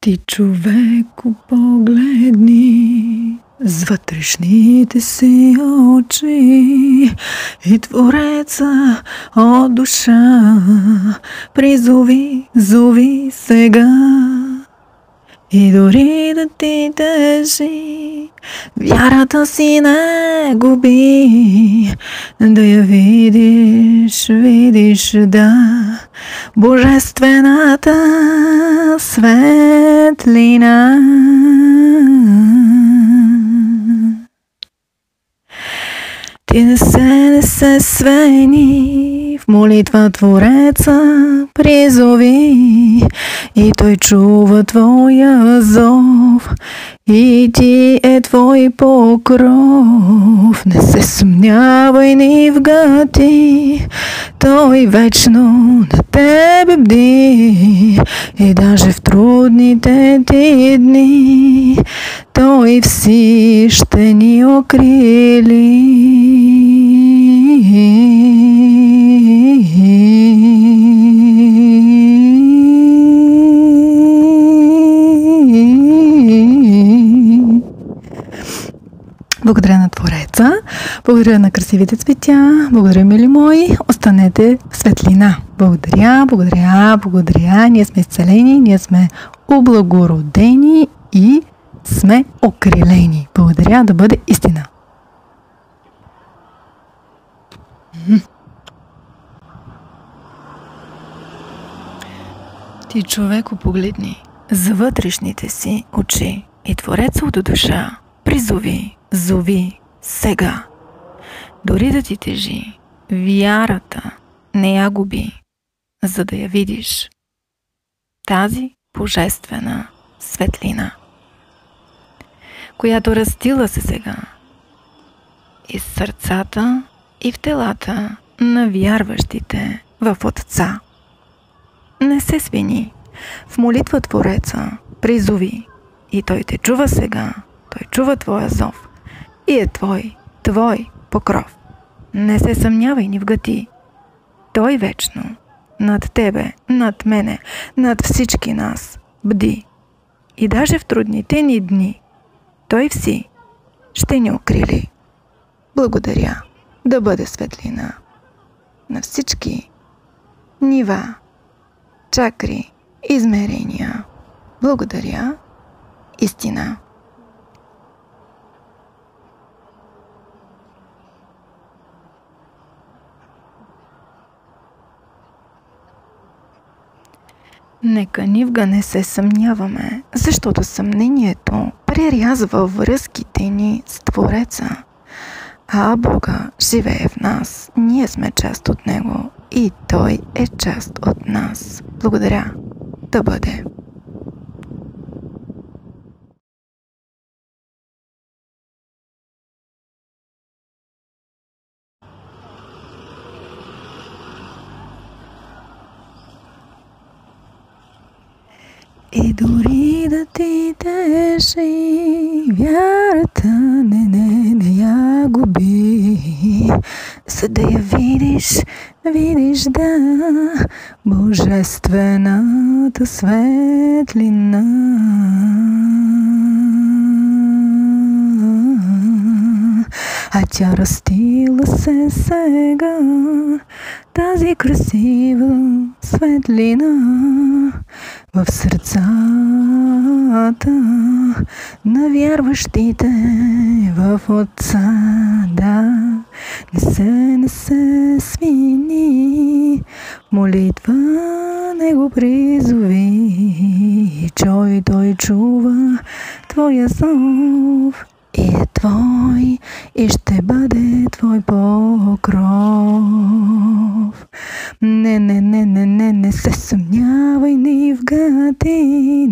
Ти, човеко, погледни с вътрешните си очи и Твореца от душа зови сега. И дори да ти тежи, вярата си не губи, да я видиш, да, божествената светлина. Ти не се свени, в молитва Твореца призови и Той чува твоя зов и ти е твой покров. Не се съмнявай ни в гати, Той вечно на тебе бди и даже в трудните ти дни Той все ще ни окрили. Благодаря на Твореца, благодаря на красивите цветя, благодаря, мили мои, останете в светлина. Благодаря. Ние сме изцелени, ние сме облагородени и сме окрилени. Благодаря, да бъде истина. Ти, човеко, погледни за вътрешните си очи и Твореца от душа зови сега. Дори да ти тежи, вярата не я губи, за да я видиш. Тази божествена светлина, която разстила се сега из сърцата и в телата на вярващите в Отца. Не се свини, в молитва Твореца призови и Той те чува сега, Той чува твоя зов и е твой покров. Не се съмнявай ни в гати, Той вечно над тебе, над мене, над всички нас бди и даже в трудните ни дни Той все ще ни окрили. Благодаря, да бъде светлина на всички нива, чакри, измерения. Благодаря, истина. Нека нивга не се съмняваме, защото съмнението прерязва връзките ни с Твореца. А Бога живее в нас, ние сме част от Него и Той е част от нас. Благодаря, да бъде. И дори да ти тежи, вярата не я губи, за да я видиш, да, божествената светлина. А тя разстила се сега, тази красива светлина в сърцата на вярващите в Отца. Да, не се свини, молитва Него призови, Той чува твоя зов и е твой, и ще бъде твой покров. Не се съмнявай ни в гати,